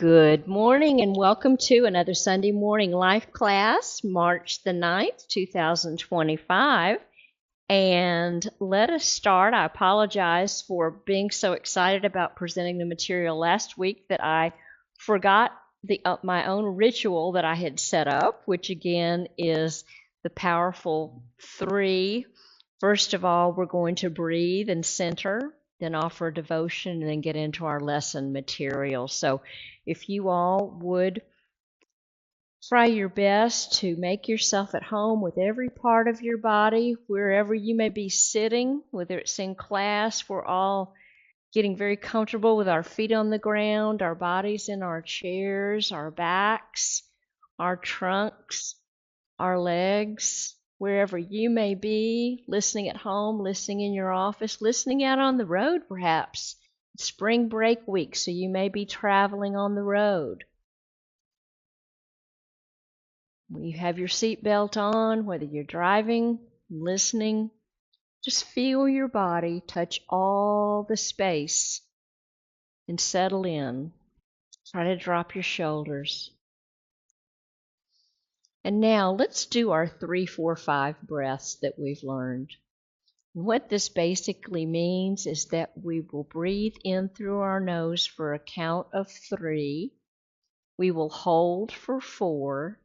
Good morning and welcome to another Sunday morning life class, March the 9th, 2025. And let us start. I apologize for being so excited about presenting the material last week that I forgot my own ritual that I had set up, which again is the powerful three. First of all, we're going to breathe and center, then offer a devotion, and then get into our lesson material. So if you all would try your best to make yourself at home with every part of your body, wherever you may be sitting, whether it's in class, we're all getting very comfortable with our feet on the ground, our bodies in our chairs, our backs, our trunks, our legs, wherever you may be, listening at home, listening in your office, listening out on the road perhaps. It's spring break week, so you may be traveling on the road. When you have your seatbelt on, whether you're driving, listening, just feel your body touch all the space and settle in. Try to drop your shoulders. And now let's do our 3, 4, 5 breaths that we've learned. And what this basically means is that we will breathe in through our nose for a count of 3. We will hold for 4.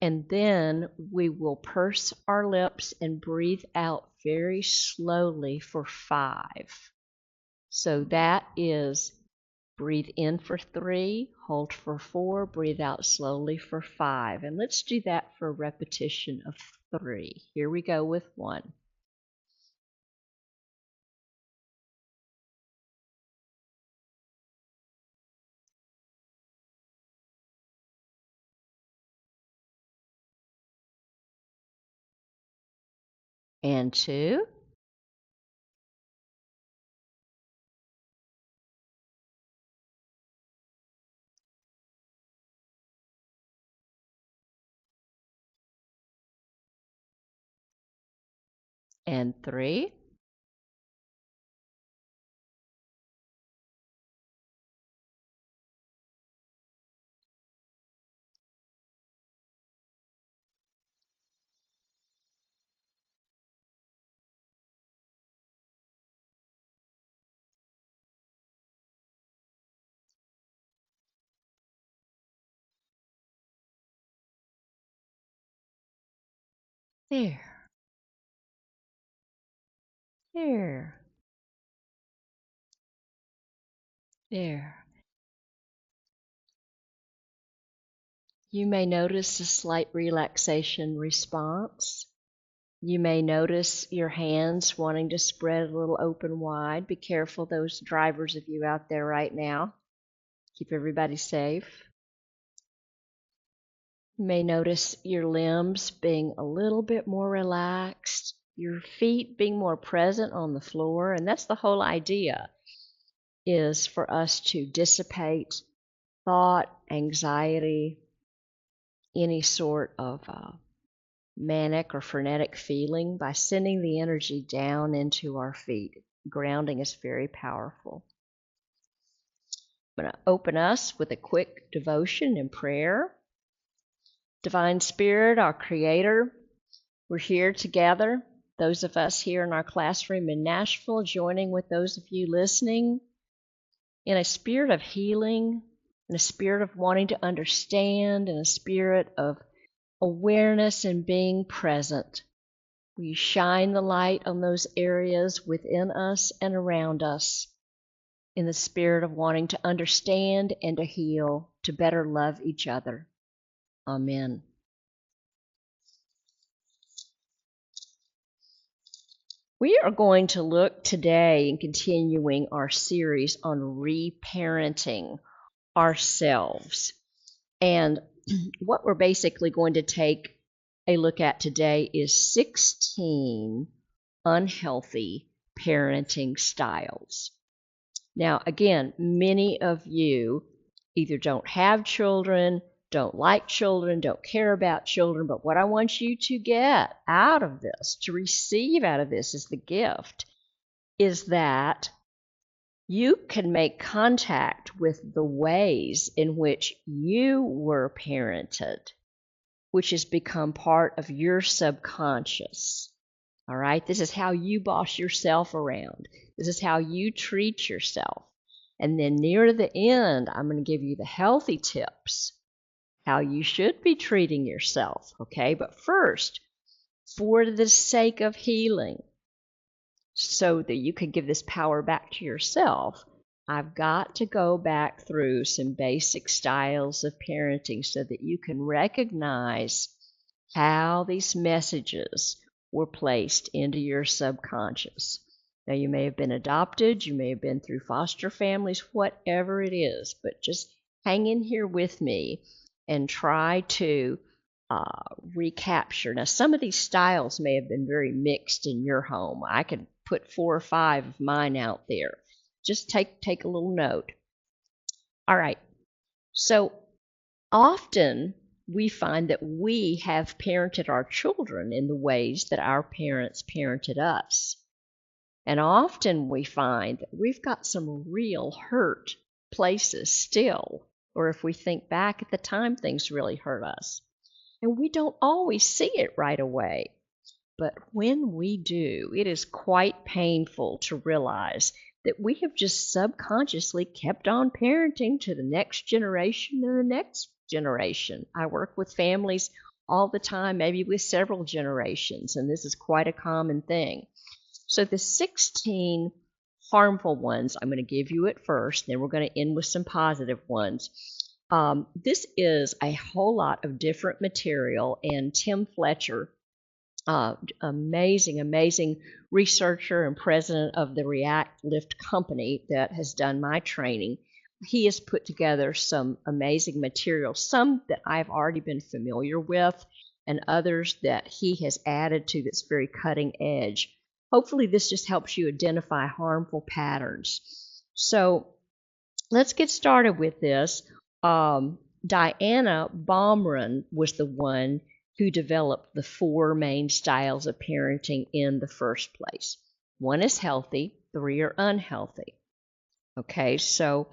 And then we will purse our lips and breathe out very slowly for 5. So that is breathe in for 3, hold for 4, breathe out slowly for 5. And let's do that for a repetition of 3. Here we go with 1. And 2. And 3. There. There. There. You may notice a slight relaxation response. You may notice your hands wanting to spread a little open wide. Be careful, those drivers of you out there right now. Keep everybody safe. You may notice your limbs being a little bit more relaxed, your feet being more present on the floor, and that's the whole idea, is for us to dissipate thought, anxiety, any sort of manic or frenetic feeling by sending the energy down into our feet. Grounding is very powerful. I'm going to open us with a quick devotion and prayer. Divine Spirit, our Creator, we're here together, those of us here in our classroom in Nashville, joining with those of you listening in a spirit of healing, in a spirit of wanting to understand, in a spirit of awareness and being present. Will you shine the light on those areas within us and around us in the spirit of wanting to understand and to heal, to better love each other. Amen. We are going to look today and continuing our series on reparenting ourselves. And what we're basically going to take a look at today is 16 unhealthy parenting styles. Now, again, many of you either don't have children, don't like children, don't care about children, but what I want you to get out of this, to receive out of this as the gift, is that you can make contact with the ways in which you were parented, which has become part of your subconscious. All right, this is how you boss yourself around. This is how you treat yourself. And then near the end, I'm going to give you the healthy tips, how you should be treating yourself. Okay, but first, for the sake of healing, so that you can give this power back to yourself, I've got to go back through some basic styles of parenting so that you can recognize how these messages were placed into your subconscious. Now, you may have been adopted, you may have been through foster families, whatever it is, but just hang in here with me and try to recapture. Now, some of these styles may have been very mixed in your home. I could put 4 or 5 of mine out there. Just take a little note. All right. So often we find that we have parented our children in the ways that our parents parented us. And often we find that we've got some real hurt places still, or if we think back at the time things really hurt us. And we don't always see it right away. But when we do, it is quite painful to realize that we have just subconsciously kept on parenting to the next generation and the next generation. I work with families all the time, maybe with several generations, and this is quite a common thing. So the 16 harmful ones, I'm going to give you at first, then we're going to end with some positive ones. This is a whole lot of different material, and Tim Fletcher, amazing researcher and president of the React Lift company that has done my training, he has put together some amazing material, some that I've already been familiar with, and others that he has added to that's very cutting edge. Hopefully this just helps you identify harmful patterns. So let's get started with this. Diana Baumrind was the one who developed the 4 main styles of parenting in the first place. 1 is healthy, 3 are unhealthy. Okay, so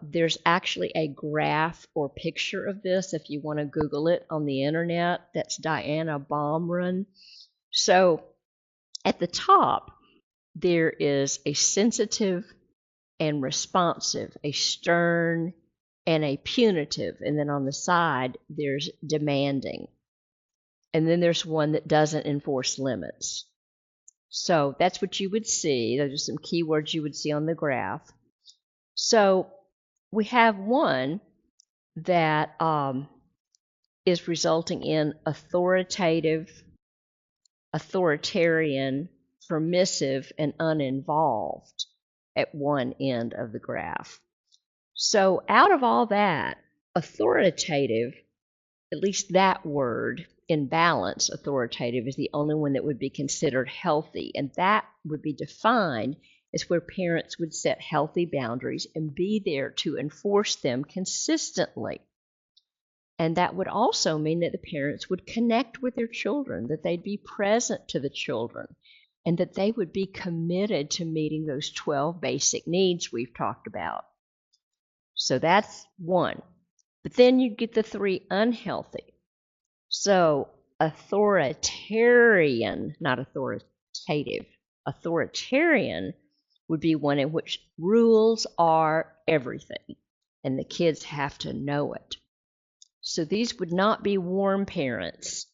there's actually a graph or picture of this if you want to Google it on the internet. That's Diana Baumrind. So at the top, there is a sensitive and responsive, a stern and a punitive, and then on the side, there's demanding. And then there's one that doesn't enforce limits. So that's what you would see. Those are some keywords you would see on the graph. So we have one that is resulting in authoritarian, permissive, and uninvolved at one end of the graph. So out of all that, authoritative, at least that word, in balance, authoritative, is the only one that would be considered healthy. And that would be defined as where parents would set healthy boundaries and be there to enforce them consistently. And that would also mean that the parents would connect with their children, that they'd be present to the children, and that they would be committed to meeting those 12 basic needs we've talked about. So that's one. But then you get the 3 unhealthy. So authoritarian, not authoritative, authoritarian would be one in which rules are everything, and the kids have to know it. So these would not be warm parents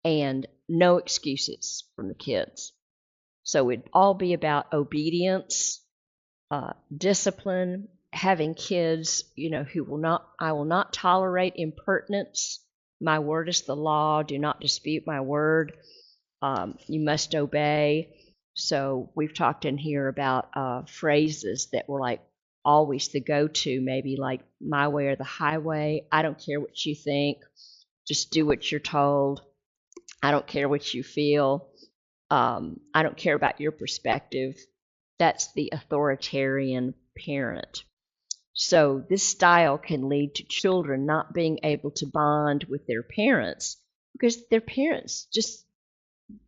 and no excuses from the kids. So it'd all be about obedience, discipline, having kids, I will not tolerate impertinence. My word is the law. Do not dispute my word. You must obey. So we've talked in here about phrases that were like always the go-to, maybe like my way or the highway. I don't care what you think. Just do what you're told. I don't care what you feel. I don't care about your perspective. That's the authoritarian parent. So this style can lead to children not being able to bond with their parents because their parents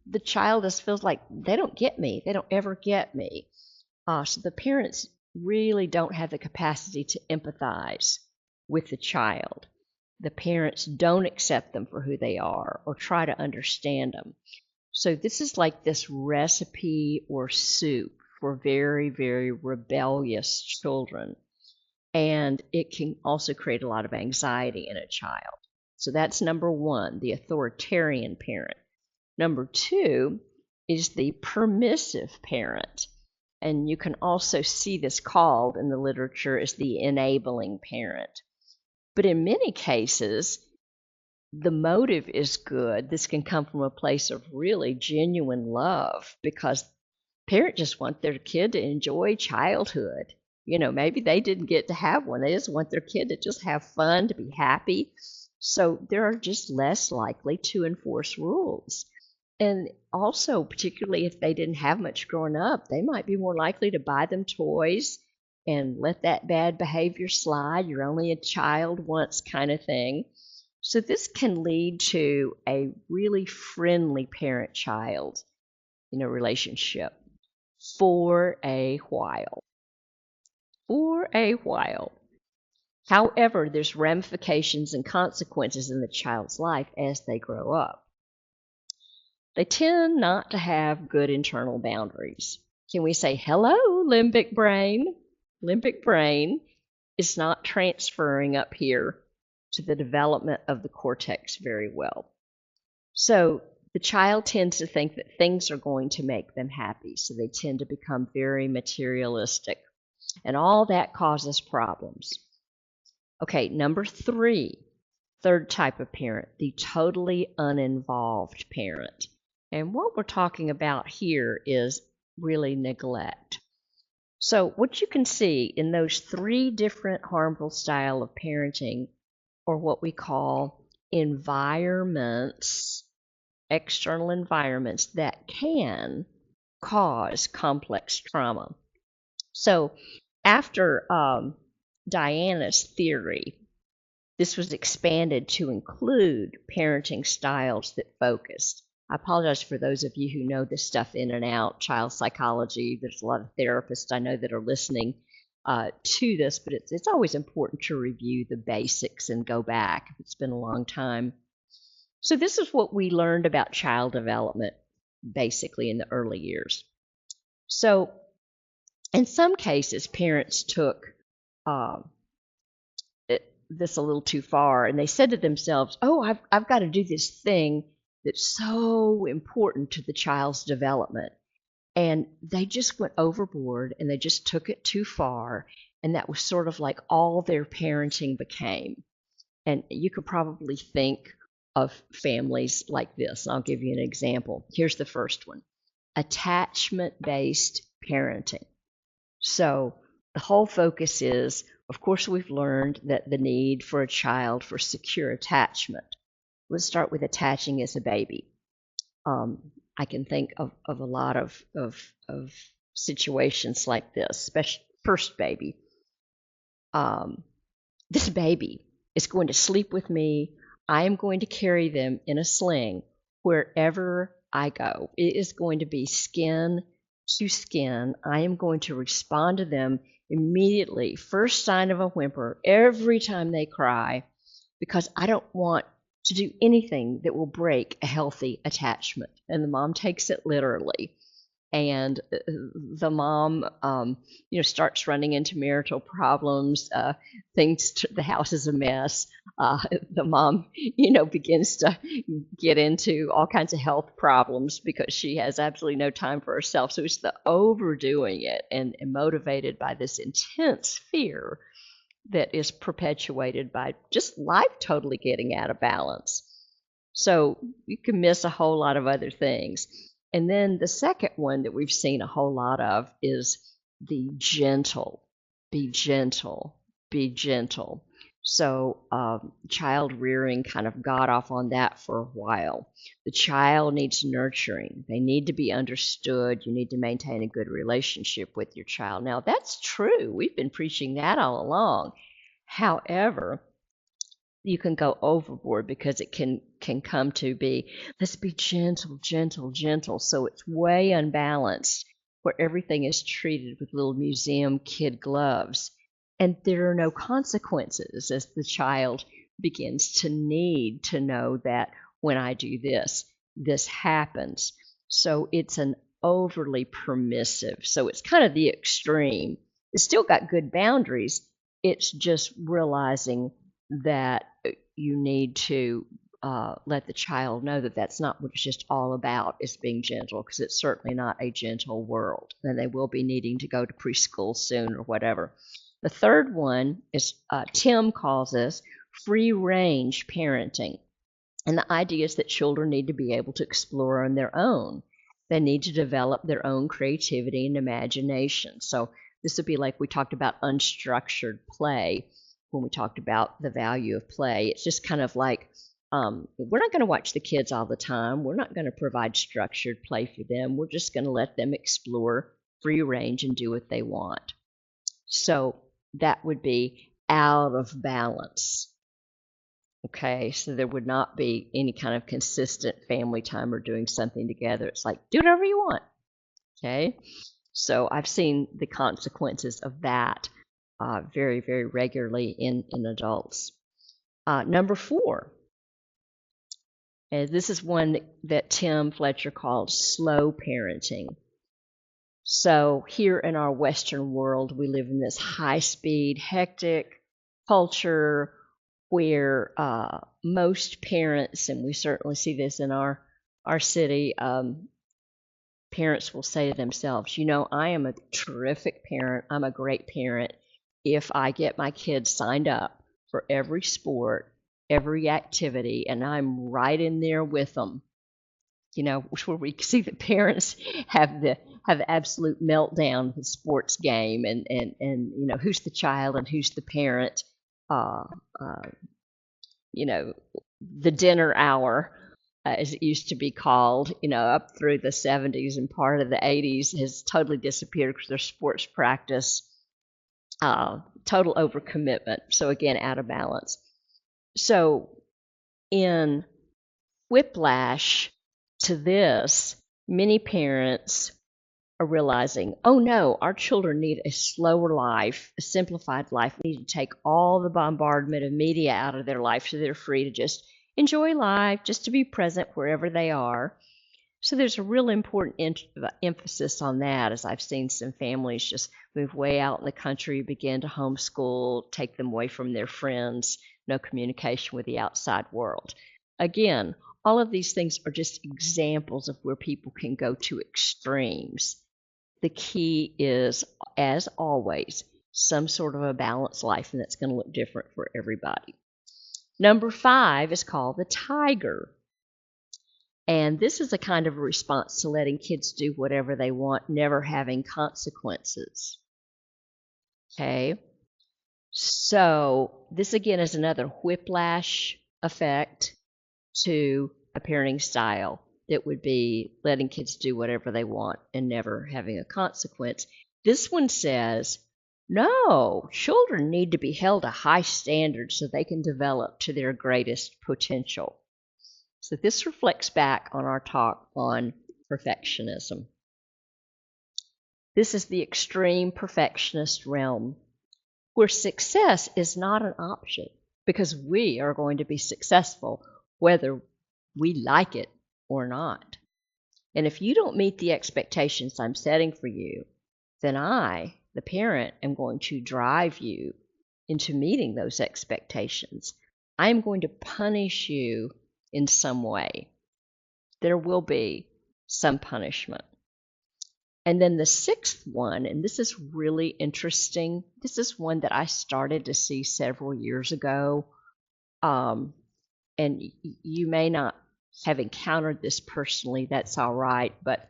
the child just feels like they don't get me. They don't ever get me. So the parents really don't have the capacity to empathize with the child. The parents don't accept them for who they are or try to understand them. So this is like this recipe or soup for very, very rebellious children. And it can also create a lot of anxiety in a child. So that's number one, the authoritarian parent. Number two is the permissive parent. And you can also see this called in the literature as the enabling parent. But in many cases, the motive is good. This can come from a place of really genuine love because parents just want their kid to enjoy childhood. Maybe they didn't get to have one. They just want their kid to just have fun, to be happy. So they're just less likely to enforce rules. And also, particularly if they didn't have much growing up, they might be more likely to buy them toys and let that bad behavior slide. You're only a child once kind of thing. So this can lead to a really friendly parent-child, relationship for a while. For a while. However, there's ramifications and consequences in the child's life as they grow up. They tend not to have good internal boundaries. Can we say, hello, limbic brain? Limbic brain is not transferring up here to the development of the cortex very well. So the child tends to think that things are going to make them happy, so they tend to become very materialistic. And all that causes problems. Okay, number three, third type of parent, the totally uninvolved parent. And what we're talking about here is really neglect. So what you can see in those three different harmful style of parenting are what we call environments, external environments that can cause complex trauma. So after Diana's theory, this was expanded to include parenting styles that focused. I apologize for those of you who know this stuff in and out, child psychology. There's a lot of therapists I know that are listening to this, but it's always important to review the basics and go back if it's been a long time. So this is what we learned about child development, basically in the early years. So in some cases, parents took this a little too far, and they said to themselves, oh, I've got to do this thing that's so important to the child's development. And they just went overboard and they just took it too far. And that was sort of like all their parenting became. And you could probably think of families like this. I'll give you an example. Here's the first one: attachment-based parenting. So the whole focus is, of course, we've learned that the need for a child for secure attachment. Let's start with attaching as a baby. I can think of a lot of situations like this, especially first baby. This baby is going to sleep with me. I am going to carry them in a sling wherever I go. It is going to be skin to skin. I am going to respond to them immediately, first sign of a whimper, every time they cry, because I don't want to do anything that will break a healthy attachment. And the mom takes it literally. And the mom, starts running into marital problems. The house is a mess. The mom, begins to get into all kinds of health problems because she has absolutely no time for herself. So it's the overdoing it and motivated by this intense fear that is perpetuated by just life totally getting out of balance. So you can miss a whole lot of other things. And then the second one that we've seen a whole lot of is the gentle. Be gentle. Be gentle. So child rearing kind of got off on that for a while. The child needs nurturing. They need to be understood. You need to maintain a good relationship with your child. Now, that's true. We've been preaching that all along. However, you can go overboard because it can come to be, let's be gentle, gentle, gentle. So it's way unbalanced. where everything is treated with little museum kid gloves. And there are no consequences as the child begins to need to know that when I do this, this happens. So it's an overly permissive. So it's kind of the extreme. It's still got good boundaries. It's just realizing that you need to let the child know that that's not what it's just all about, is being gentle, because it's certainly not a gentle world. And they will be needing to go to preschool soon or whatever. The third one is Tim calls this free range parenting. And the idea is that children need to be able to explore on their own. They need to develop their own creativity and imagination. So this would be like we talked about unstructured play when we talked about the value of play. It's just kind of like we're not going to watch the kids all the time. We're not going to provide structured play for them. We're just going to let them explore free range and do what they want. So that would be out of balance. Okay, so there would not be any kind of consistent family time or doing something together. It's like, do whatever you want. Okay, so I've seen the consequences of that very, very regularly in adults. Number 4, and this is one that Tim Fletcher called slow parenting. So here in our Western world, we live in this high-speed, hectic culture where most parents, and we certainly see this in our city, parents will say to themselves, you know, I am a terrific parent, I'm a great parent if I get my kids signed up for every sport, every activity, and I'm right in there with them. You know, where we see the parents have the absolute meltdown of the sports game, and you know, who's the child and who's the parent. You know, the dinner hour, as it used to be called, you know, up through the 70s and part of the 80s has totally disappeared because there's sports practice, total overcommitment. So again, out of balance. So in whiplash to this, many parents are realizing, oh no, our children need a slower life, a simplified life. We need to take all the bombardment of media out of their life so they're free to just enjoy life, just to be present wherever they are. So there's a real important emphasis on that, as I've seen some families just move way out in the country, begin to homeschool, take them away from their friends, no communication with the outside world. Again, all of these things are just examples of where people can go to extremes. The key is, as always, some sort of a balanced life, and that's going to look different for everybody. Number 5 is called the tiger. And this is a kind of a response to letting kids do whatever they want, never having consequences. Okay? So this again is another whiplash effect to a parenting style that would be letting kids do whatever they want and never having a consequence. This one says, no, children need to be held to high standards so they can develop to their greatest potential. So this reflects back on our talk on perfectionism. This is the extreme perfectionist realm where success is not an option because we are going to be successful whether we like it or not. And if you don't meet the expectations I'm setting for you, then I, the parent, am going to drive you into meeting those expectations. I'm going to punish you in some way. There will be some punishment. And then the 6th one, and this is really interesting. This is one that I started to see several years ago. And you may not have encountered this personally, that's all right, but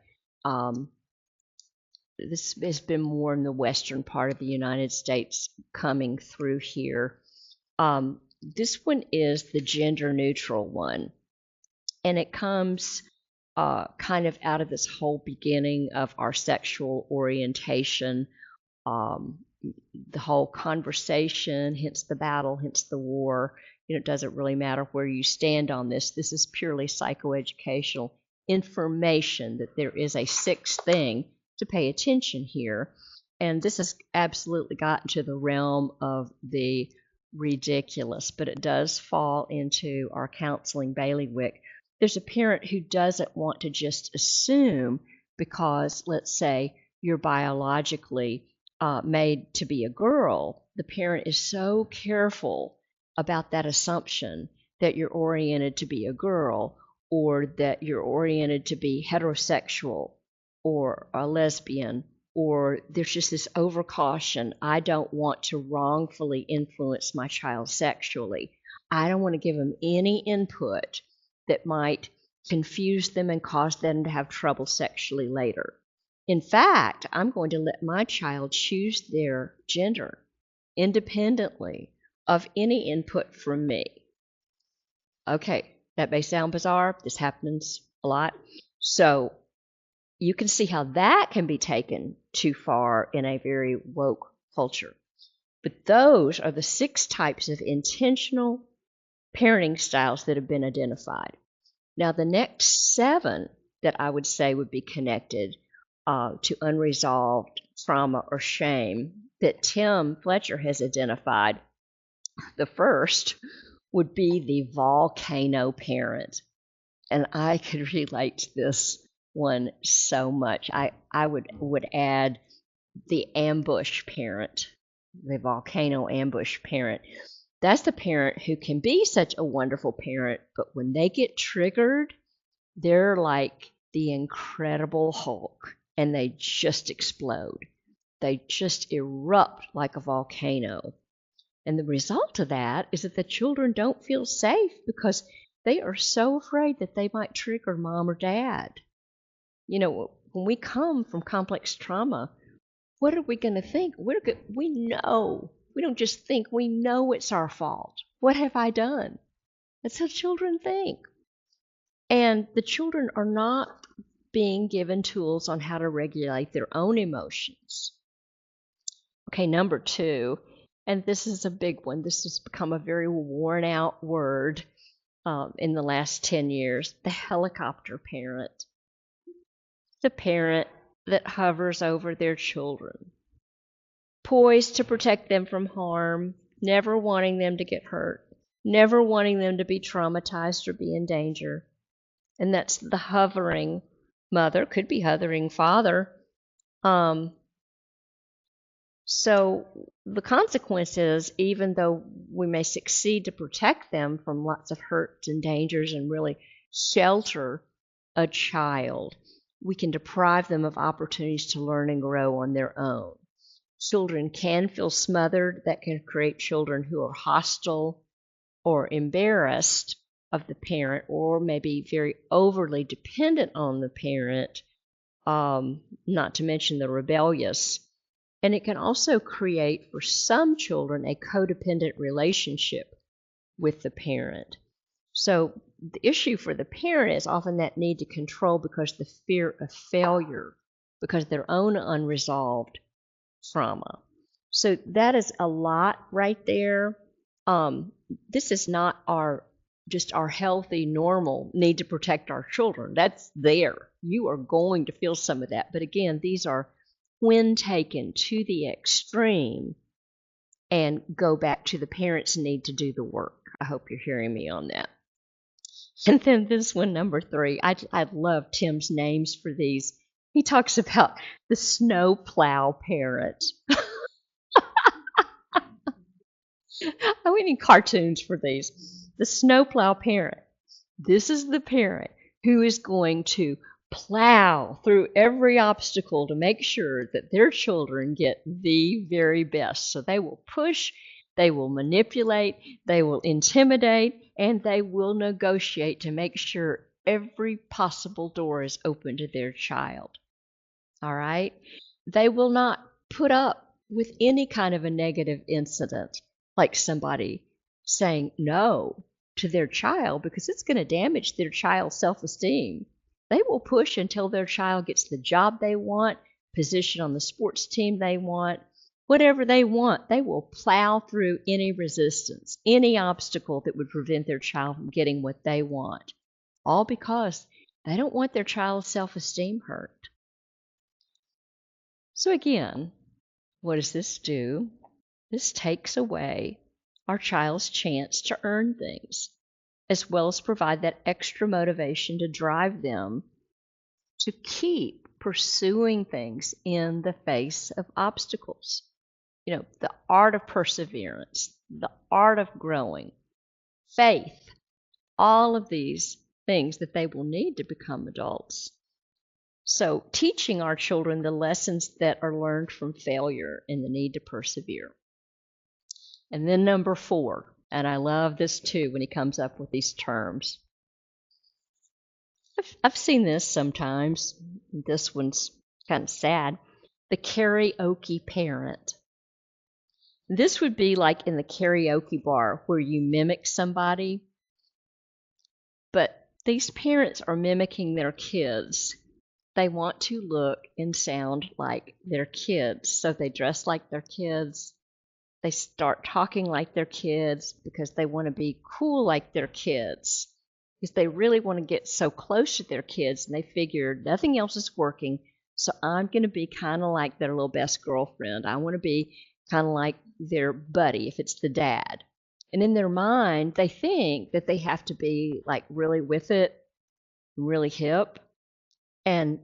this has been more in the western part of the United States coming through here. This one is the gender neutral one, and it comes kind of out of this whole beginning of our sexual orientation, the whole conversation, hence the battle, hence the war. You know, it doesn't really matter where you stand on this. This is purely psychoeducational information that there is a 6th thing to pay attention here. And this has absolutely gotten to the realm of the ridiculous, but it does fall into our counseling bailiwick. There's a parent who doesn't want to just assume because, let's say, you're biologically made to be a girl. The parent is so careful about that assumption that you're oriented to be a girl or that you're oriented to be heterosexual or a lesbian, or there's just this overcaution. I don't want to wrongfully influence my child sexually. I don't want to give them any input that might confuse them and cause them to have trouble sexually later. In fact, I'm going to let my child choose their gender independently of any input from me. Okay, that may sound bizarre. This happens a lot. So you can see how that can be taken too far in a very woke culture. But those are the 6 types of intentional parenting styles that have been identified. Now, the next 7 that I would say would be connected to unresolved trauma or shame that Tim Fletcher has identified. The first would be the volcano parent. And I could relate to this one so much. I would add the ambush parent, the volcano ambush parent. That's the parent who can be such a wonderful parent, but when they get triggered, they're like the Incredible Hulk and they just explode. They just erupt like a volcano. And the result of that is that the children don't feel safe because they are so afraid that they might trigger mom or dad. You know, when we come from complex trauma, what are we going to think? We know. We don't just think, we know it's our fault. What have I done? That's how children think. And the children are not being given tools on how to regulate their own emotions. Okay, number 2, and this is a big one. This has become a very worn out word in the last 10 years, the helicopter parent. The parent that hovers over their children, poised to protect them from harm, never wanting them to get hurt, never wanting them to be traumatized or be in danger. And that's the hovering mother, could be hovering father. So the consequence is, even though we may succeed to protect them from lots of hurts and dangers and really shelter a child, we can deprive them of opportunities to learn and grow on their own. Children can feel smothered. That can create children who are hostile or embarrassed of the parent, or maybe very overly dependent on the parent, not to mention the rebellious. And it can also create, for some children, a codependent relationship with the parent. So the issue for the parent is often that need to control because the fear of failure, because of their own unresolved trauma. So that is a lot right there. This is not just our healthy, normal need to protect our children. That's there. You are going to feel some of that. But again, these are when taken to the extreme and go back to the parents' need to do the work. I hope you're hearing me on that. And then this one, number 3, I love Tim's names for these. He talks about the snowplow parent. We need cartoons for these. The snowplow parent. This is the parent who is going to plow through every obstacle to make sure that their children get the very best. So they will push, they will manipulate, they will intimidate, and they will negotiate to make sure every possible door is open to their child. All right? They will not put up with any kind of a negative incident, like somebody saying no to their child, because it's going to damage their child's self-esteem. They will push until their child gets the job they want, position on the sports team they want, whatever they want. They will plow through any resistance, any obstacle that would prevent their child from getting what they want, all because they don't want their child's self-esteem hurt. So again, what does this do? This takes away our child's chance to earn things, as well as provide that extra motivation to drive them to keep pursuing things in the face of obstacles. The art of perseverance, the art of growing, faith, all of these things that they will need to become adults. So, teaching our children the lessons that are learned from failure and the need to persevere. And then number 4, and I love this too when he comes up with these terms. I've seen this sometimes. This one's kind of sad. The karaoke parent. This would be like in the karaoke bar where you mimic somebody, but these parents are mimicking their kids. They want to look and sound like their kids, so they dress like their kids. They start talking like their kids because they want to be cool like their kids, because they really want to get so close to their kids, and they figure nothing else is working, so I'm going to be kind of like their little best girlfriend. I want to be kind of like their buddy if it's the dad. And in their mind, they think that they have to be like really with it, really hip, and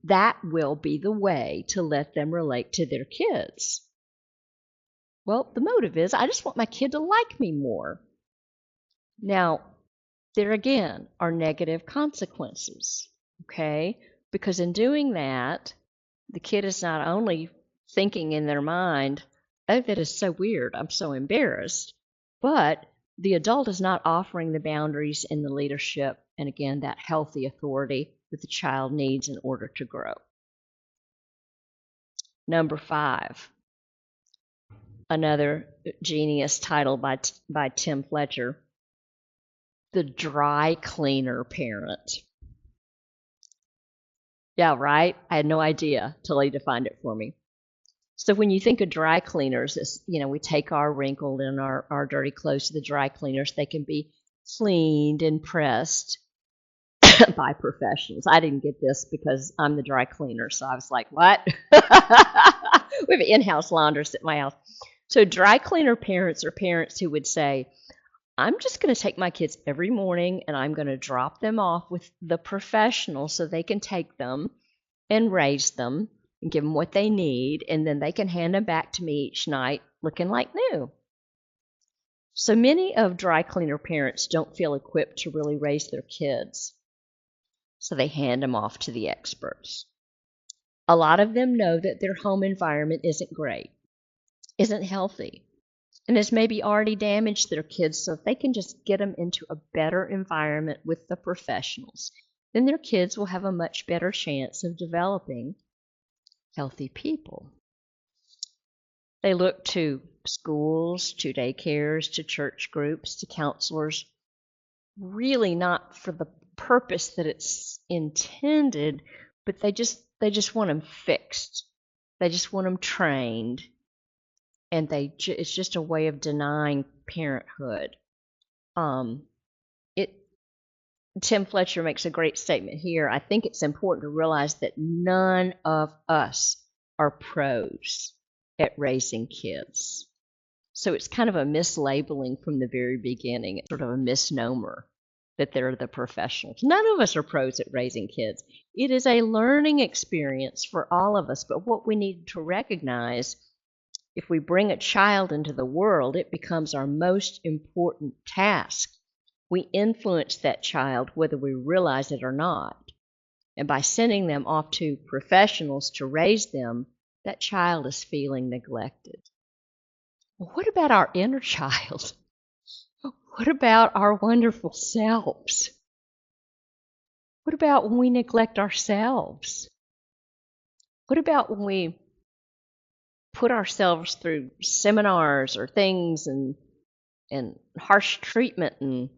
that will be the way to let them relate to their kids. Well, the motive is I just want my kid to like me more. Now, there again are negative consequences, okay? Because in doing that, the kid is not only thinking in their mind, oh, that is so weird, I'm so embarrassed, but the adult is not offering the boundaries and the leadership and, again, that healthy authority that the child needs in order to grow. Number 5, another genius title by Tim Fletcher, the dry cleaner parent. Yeah, right? I had no idea till he defined it for me. So when you think of dry cleaners, we take our wrinkled and our dirty clothes to the dry cleaners. They can be cleaned and pressed by professionals. I didn't get this because I'm the dry cleaner, so I was like, what? We have in-house laundress at my house. So dry cleaner parents are parents who would say, I'm just going to take my kids every morning and I'm going to drop them off with the professionals so they can take them and raise them and give them what they need, and then they can hand them back to me each night looking like new. So many of dry cleaner parents don't feel equipped to really raise their kids, so they hand them off to the experts. A lot of them know that their home environment isn't great, isn't healthy, and has maybe already damaged their kids, so if they can just get them into a better environment with the professionals, then their kids will have a much better chance of developing healthy people. They look to schools, to daycares, to church groups, to counselors, really not for the purpose that it's intended, but they just want them fixed. They just want them trained, and it's just a way of denying parenthood. Tim Fletcher makes a great statement here. I think it's important to realize that none of us are pros at raising kids. So it's kind of a mislabeling from the very beginning. It's sort of a misnomer that they're the professionals. None of us are pros at raising kids. It is a learning experience for all of us, but what we need to recognize, if we bring a child into the world, it becomes our most important task. We influence that child whether we realize it or not. And by sending them off to professionals to raise them, that child is feeling neglected. Well, what about our inner child? What about our wonderful selves? What about when we neglect ourselves? What about when we put ourselves through seminars or things and harsh treatment and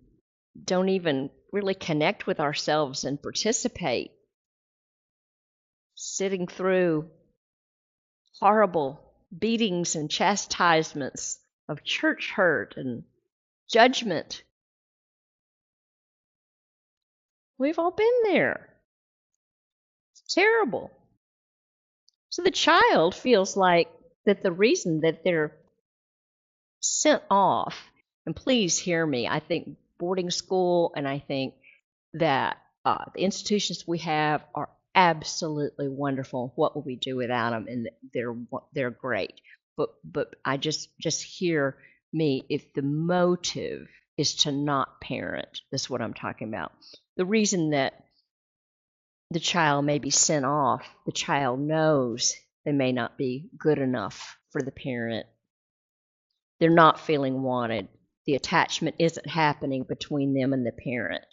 don't even really connect with ourselves and participate, sitting through horrible beatings and chastisements of church hurt and judgment? We've all been there. It's terrible. So the child feels like that the reason that they're sent off, and please hear me, I think boarding school and I think that the institutions we have are absolutely wonderful. What would we do without them? And they're great. But I just hear me, if the motive is to not parent, that's what I'm talking about. The reason that the child may be sent off, the child knows they may not be good enough for the parent. They're not feeling wanted. The attachment isn't happening between them and the parent.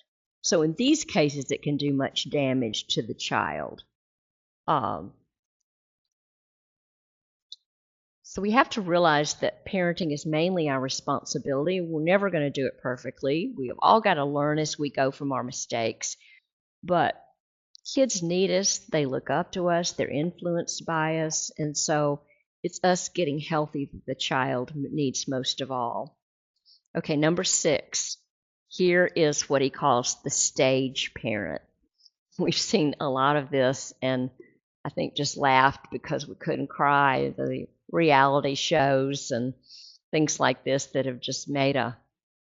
So in these cases, it can do much damage to the child. So we have to realize that parenting is mainly our responsibility. We're never going to do it perfectly. We've all got to learn as we go from our mistakes. But kids need us. They look up to us. They're influenced by us. And so it's us getting healthy that the child needs most of all. Okay, number 6. Here is what he calls the stage parent. We've seen a lot of this and I think just laughed because we couldn't cry. The reality shows and things like this that have just made a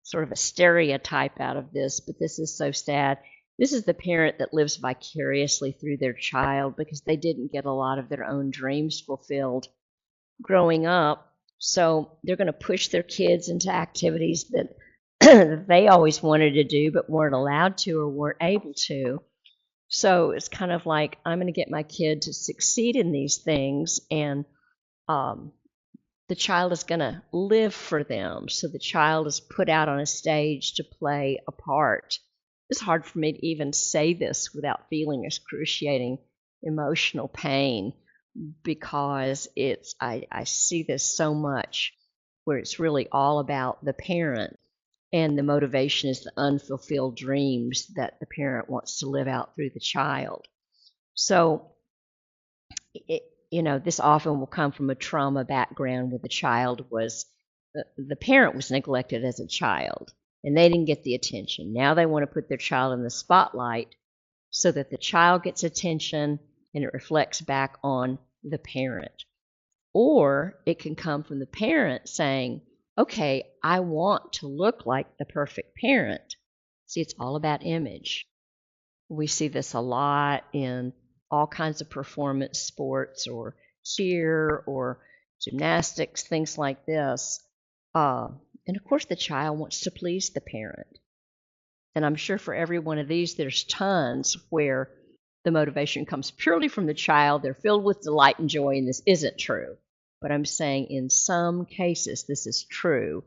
sort of a stereotype out of this, but this is so sad. This is the parent that lives vicariously through their child because they didn't get a lot of their own dreams fulfilled growing up. So they're going to push their kids into activities that they always wanted to do but weren't allowed to or weren't able to. So it's kind of like, I'm going to get my kid to succeed in these things, and the child is going to live for them. So the child is put out on a stage to play a part. It's hard for me to even say this without feeling excruciating emotional pain because I see this so much where it's really all about the parent. And the motivation is the unfulfilled dreams that the parent wants to live out through the child. So, this often will come from a trauma background where the child was, the parent was neglected as a child, and they didn't get the attention. Now they want to put their child in the spotlight so that the child gets attention and it reflects back on the parent. Or it can come from the parent saying, okay, I want to look like the perfect parent. See, it's all about image. We see this a lot in all kinds of performance sports or cheer or gymnastics, things like this. And of course, the child wants to please the parent. And I'm sure for every one of these, there's tons where the motivation comes purely from the child. They're filled with delight and joy, and this isn't true. But I'm saying in some cases, this is true,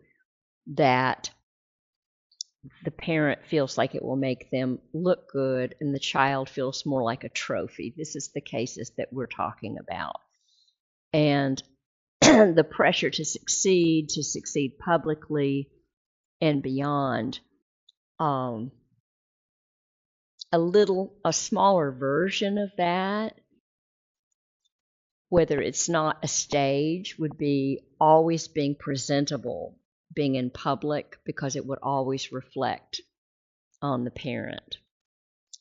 that the parent feels like it will make them look good, and the child feels more like a trophy. This is the cases that we're talking about. And the pressure to succeed publicly and beyond. A smaller version of that, whether it's not a stage, would be always being presentable, being in public, because it would always reflect on the parent.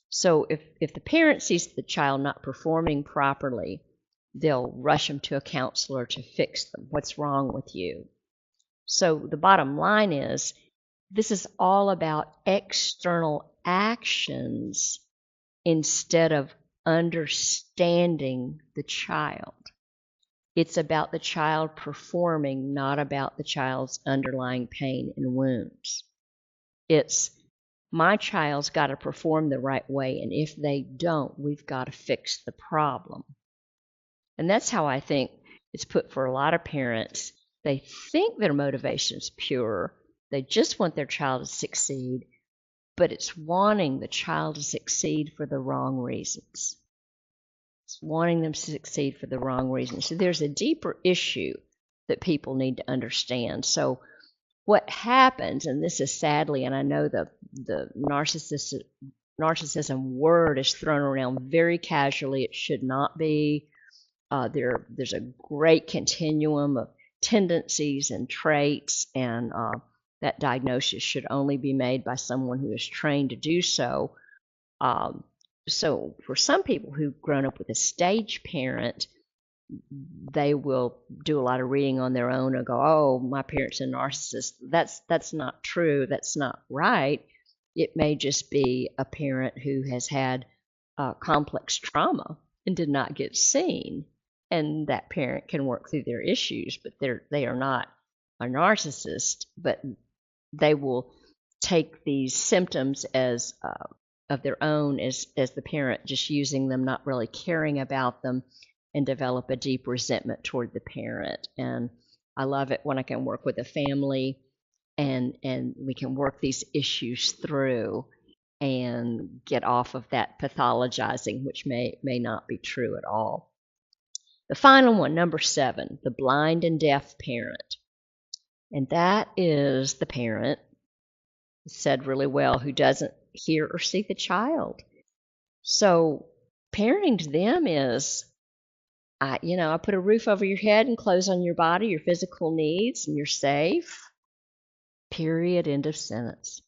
So if the parent sees the child not performing properly, they'll rush them to a counselor to fix them. What's wrong with you? So the bottom line is, this is all about external actions instead of understanding the child. It's about the child performing, not about the child's underlying pain and wounds. It's, my child's got to perform the right way, and if they don't, we've got to fix the problem. And that's how I think it's put for a lot of parents. They think their motivation is pure. They just want their child to succeed, but it's wanting the child to succeed for the wrong reasons. It's wanting them to succeed for the wrong reasons. So there's a deeper issue that people need to understand. So what happens, and this is sadly, and I know the narcissism word is thrown around very casually. It should not be. There's a great continuum of tendencies and traits, and that diagnosis should only be made by someone who is trained to do so. So for some people who've grown up with a stage parent, they will do a lot of reading on their own and go, "Oh, my parent's a narcissist." That's not true. That's not right. It may just be a parent who has had complex trauma and did not get seen, and that parent can work through their issues, but they are not a narcissist. But they will take these symptoms as of their own as the parent just using them, not really caring about them, and develop a deep resentment toward the parent. And I love it when I can work with a family and we can work these issues through and get off of that pathologizing, which may not be true at all. The final one, number 7, the blind and deaf parent. And that is the parent, said really well, who doesn't hear or see the child. So parenting to them is, I put a roof over your head and clothes on your body, your physical needs, and you're safe. Period. End of sentence.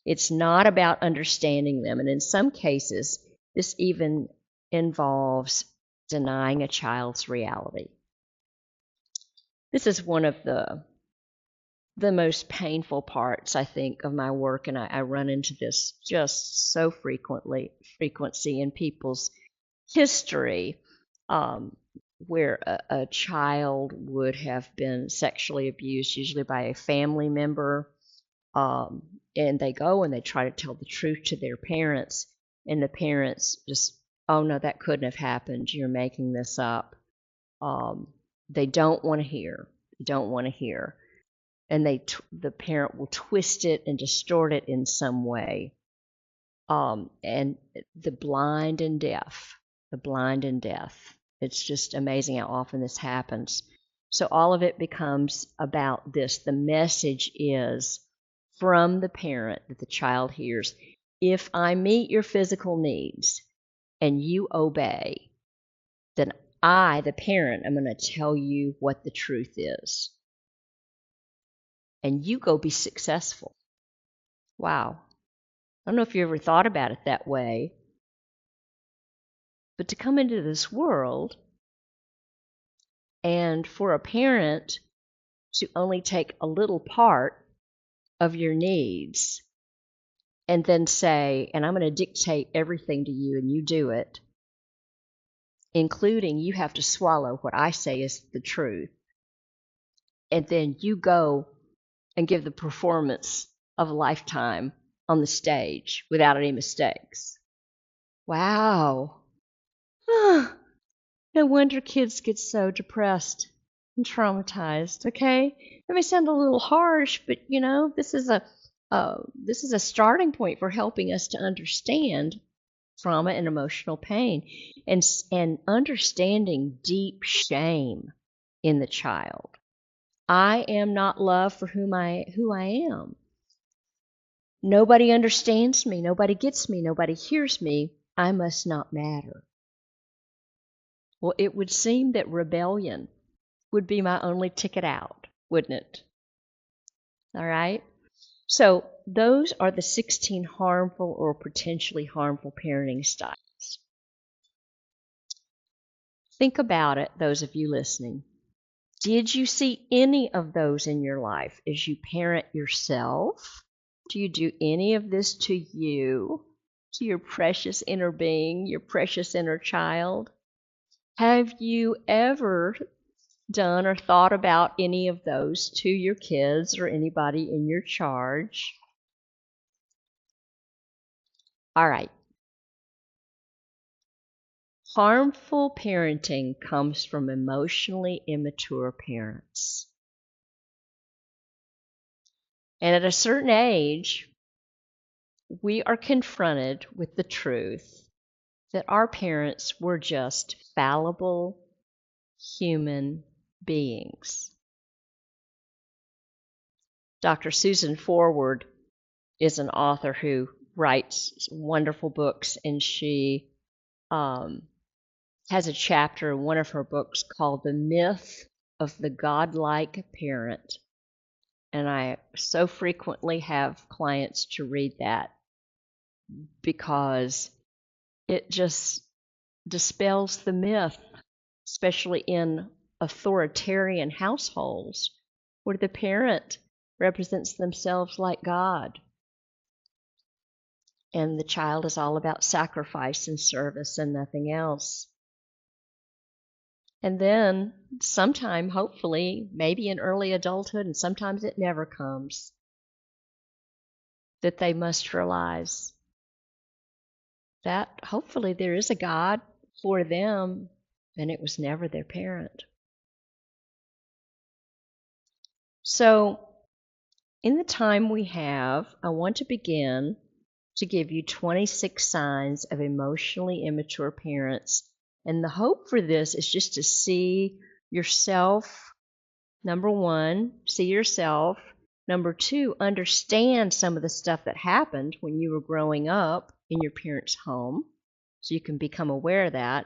It's not about understanding them. And in some cases, this even involves denying a child's reality. This is one of the most painful parts, I think, of my work, and I run into this just so frequency in people's history, where a child would have been sexually abused, usually by a family member, and they go and they try to tell the truth to their parents, and the parents just, "Oh no, that couldn't have happened. You're making this up." They don't want to hear. They don't want to hear. And the parent will twist it and distort it in some way. And the blind and deaf, it's just amazing how often this happens. So all of it becomes about this. The message is from the parent that the child hears: if I meet your physical needs and you obey, then I, the parent, am going to tell you what the truth is. And you go be successful. Wow. I don't know if you ever thought about it that way, but to come into this world and for a parent to only take a little part of your needs and then say, "And I'm going to dictate everything to you and you do it," including you have to swallow what I say is the truth, and then you go and give the performance of a lifetime on the stage without any mistakes. Wow. No wonder kids get so depressed and traumatized, okay? That may sound a little harsh, but this is a starting point for helping us to understand trauma and emotional pain, and understanding deep shame in the child. I am not loved for who I am. Nobody understands me, nobody gets me, nobody hears me. I must not matter. Well, it would seem that rebellion would be my only ticket out, wouldn't it? All right? So those are the 16 harmful or potentially harmful parenting styles. Think about it, those of you listening. Did you see any of those in your life as you parent yourself? Do you do any of this to you, to your precious inner being, your precious inner child? Have you ever done or thought about any of those to your kids or anybody in your charge? All right. Harmful parenting comes from emotionally immature parents. And at a certain age, we are confronted with the truth that our parents were just fallible human beings. Dr. Susan Forward is an author who writes wonderful books, and she has a chapter in one of her books called The Myth of the Godlike Parent. And I so frequently have clients to read that because it just dispels the myth especially in authoritarian households where the parent represents themselves like God. And the child is all about sacrifice and service and nothing else. And then sometime, hopefully, maybe in early adulthood, and sometimes it never comes, that they must realize that hopefully there is a God for them, and it was never their parent. So, in the time we have, I want to begin to give you 26 signs of emotionally immature parents. And the hope for this is just to see yourself, number one, see yourself. Number two, understand some of the stuff that happened when you were growing up in your parents' home, so you can become aware of that.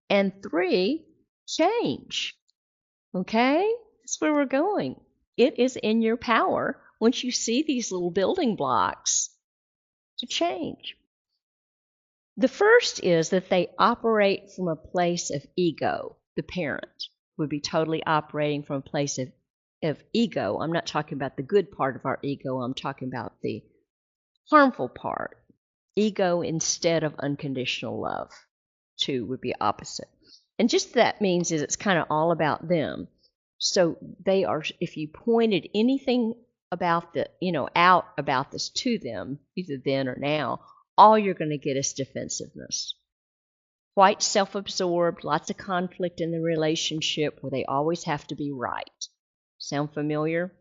And three, change. Okay? That's where we're going. It is in your power, once you see these little building blocks, to change. The first is that they operate from a place of ego. The parent would be totally operating from a place of ego. I'm not talking about the good part of our ego. I'm talking about the harmful part. Ego instead of unconditional love. Two would be opposite. And just that means is it's kind of all about them. So they are, if you pointed anything about out about this to them, either then or now, all you're going to get is defensiveness. Quite self-absorbed, lots of conflict in the relationship where they always have to be right. Sound familiar?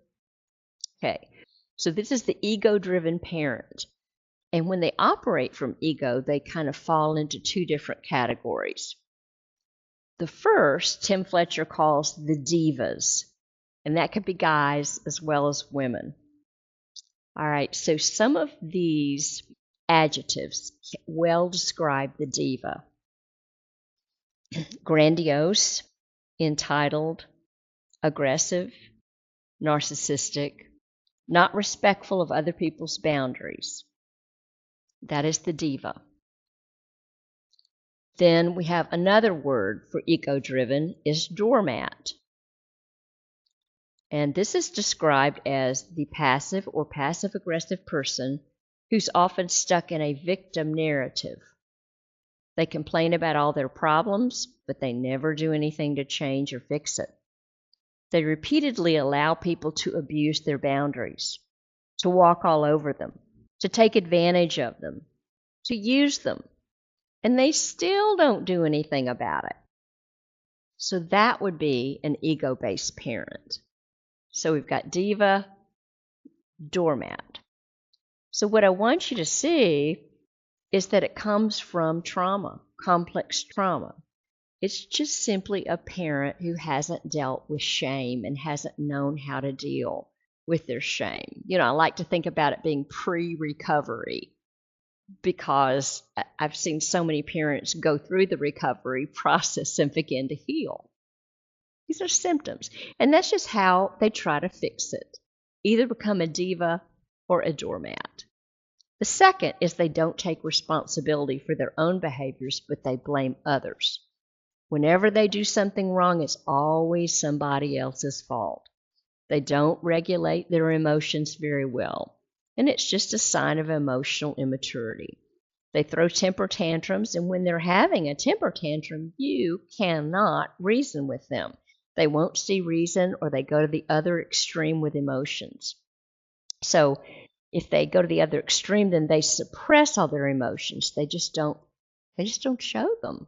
Okay, so this is the ego-driven parent. And when they operate from ego, they kind of fall into two different categories. The first, Tim Fletcher calls the divas, and that could be guys as well as women. All right, so some of these adjectives well describe the diva. Grandiose, entitled, aggressive, narcissistic, not respectful of other people's boundaries. That is the diva. Then we have another word for ego-driven is doormat. And this is described as the passive or passive-aggressive person who's often stuck in a victim narrative. They complain about all their problems, but they never do anything to change or fix it. They repeatedly allow people to abuse their boundaries, to walk all over them, to take advantage of them, to use them, and they still don't do anything about it. So that would be an ego-based parent. So we've got diva, doormat. So what I want you to see is that it comes from trauma, complex trauma. It's just simply a parent who hasn't dealt with shame and hasn't known how to deal with their shame. I like to think about it being pre-recovery because I've seen so many parents go through the recovery process and begin to heal. These are symptoms. And that's just how they try to fix it. Either become a diva or a doormat. The second is they don't take responsibility for their own behaviors, but they blame others. Whenever they do something wrong, it's always somebody else's fault. They don't regulate their emotions very well. And it's just a sign of emotional immaturity. They throw temper tantrums, and when they're having a temper tantrum, you cannot reason with them. They won't see reason, or they go to the other extreme with emotions. So if they go to the other extreme, then they suppress all their emotions. They just don't show them.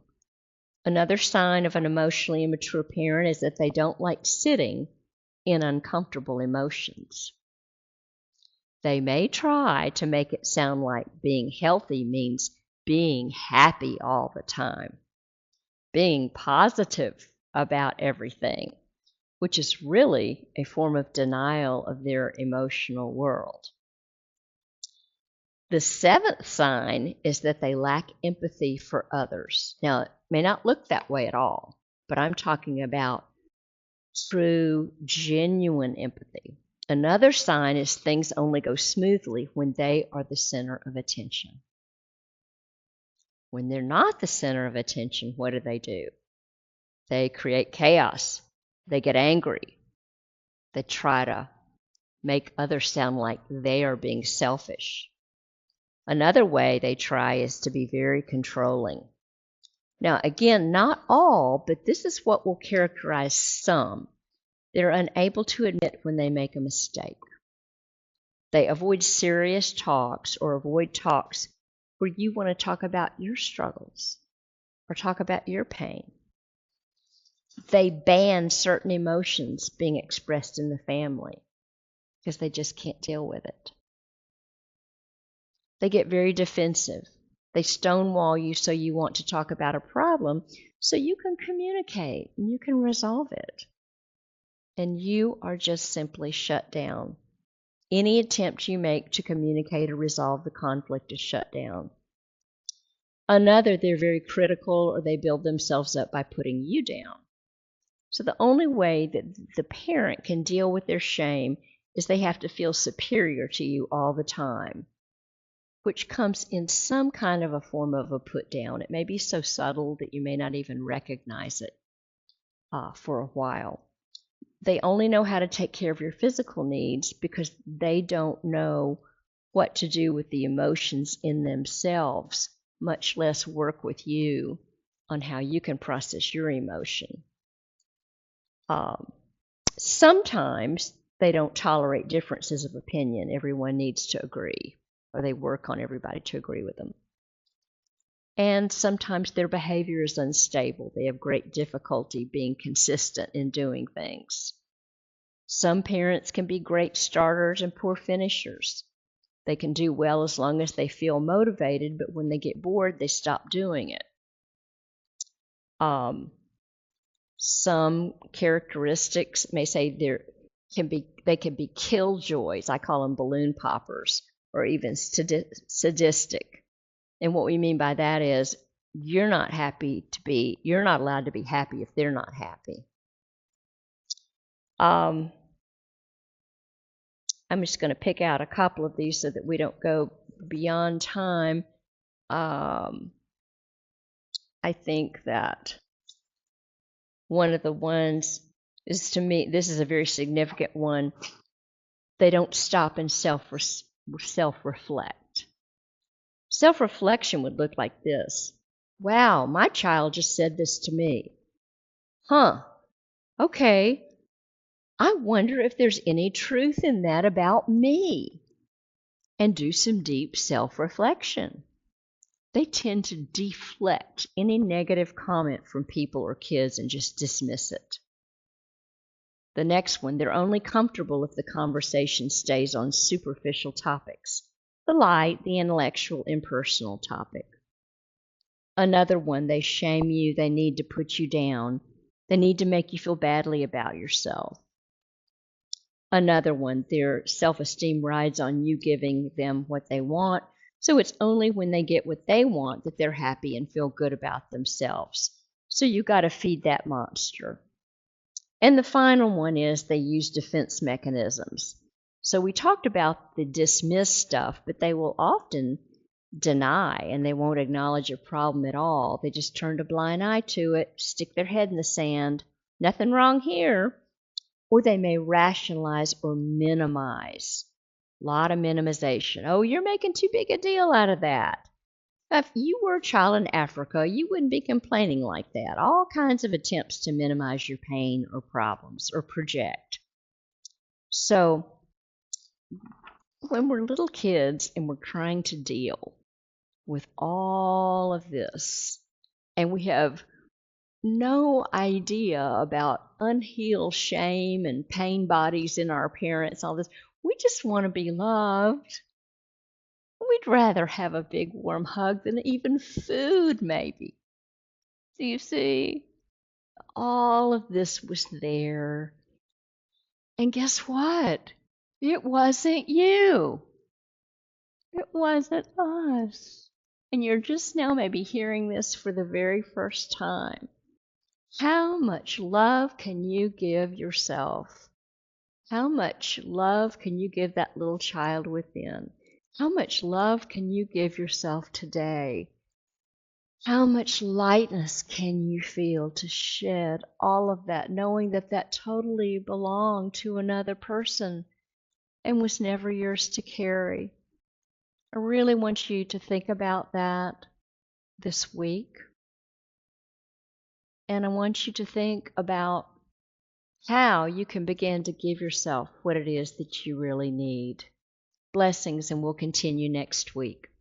Another sign of an emotionally immature parent is that they don't like sitting in uncomfortable emotions. They may try to make it sound like being healthy means being happy all the time, being positive about everything, which is really a form of denial of their emotional world. The seventh sign is that they lack empathy for others. Now, it may not look that way at all, but I'm talking about true, genuine empathy. Another sign is things only go smoothly when they are the center of attention. When they're not the center of attention, what do? They create chaos. They get angry. They try to make others sound like they are being selfish. Another way they try is to be very controlling. Now, again, not all, but this is what will characterize some. They're unable to admit when they make a mistake. They avoid serious talks or avoid talks where you want to talk about your struggles or talk about your pain. They ban certain emotions being expressed in the family because they just can't deal with it. They get very defensive. They stonewall you so you want to talk about a problem so you can communicate and you can resolve it. And you are just simply shut down. Any attempt you make to communicate or resolve the conflict is shut down. Another, they're very critical or they build themselves up by putting you down. So the only way that the parent can deal with their shame is they have to feel superior to you all the time, which comes in some kind of a form of a put down. It may be so subtle that you may not even recognize it for a while. They only know how to take care of your physical needs because they don't know what to do with the emotions in themselves, much less work with you on how you can process your emotion. Sometimes they don't tolerate differences of opinion. Everyone needs to agree, or they work on everybody to agree with them. And sometimes their behavior is unstable. They have great difficulty being consistent in doing things. Some parents can be great starters and poor finishers. They can do well as long as they feel motivated, but when they get bored, they stop doing it. Some characteristics may say they can be killjoys. I call them balloon poppers, or even sadistic. And what we mean by that is you're not allowed to be happy if they're not happy. I'm just going to pick out a couple of these so that we don't go beyond time. I think that one of the ones is, to me, this is a very significant one. They don't stop and self-reflect. Self-reflection would look like this. Wow, my child just said this to me. Okay. I wonder if there's any truth in that about me. And do some deep self-reflection. They tend to deflect any negative comment from people or kids and just dismiss it. The next one, they're only comfortable if the conversation stays on superficial topics, the light, the intellectual, impersonal topic. Another one, they shame you, they need to put you down, they need to make you feel badly about yourself. Another one, their self-esteem rides on you giving them what they want, so it's only when they get what they want that they're happy and feel good about themselves. So you got to feed that monster. And the final one is they use defense mechanisms. So we talked about the dismiss stuff, but they will often deny and they won't acknowledge a problem at all. They just turn a blind eye to it, stick their head in the sand. Nothing wrong here. Or they may rationalize or minimize. A lot of minimization. Oh, you're making too big a deal out of that. If you were a child in Africa, you wouldn't be complaining like that. All kinds of attempts to minimize your pain or problems or project. So when we're little kids and we're trying to deal with all of this, and we have no idea about unhealed shame and pain bodies in our parents, all this, we just want to be loved. We'd rather have a big warm hug than even food, maybe. Do you see? All of this was there. And guess what? It wasn't you. It wasn't us. And you're just now maybe hearing this for the very first time. How much love can you give yourself? How much love can you give that little child within? How much love can you give yourself today? How much lightness can you feel to shed all of that, knowing that that totally belonged to another person and was never yours to carry? I really want you to think about that this week. And I want you to think about how you can begin to give yourself what it is that you really need. Blessings, and we'll continue next week.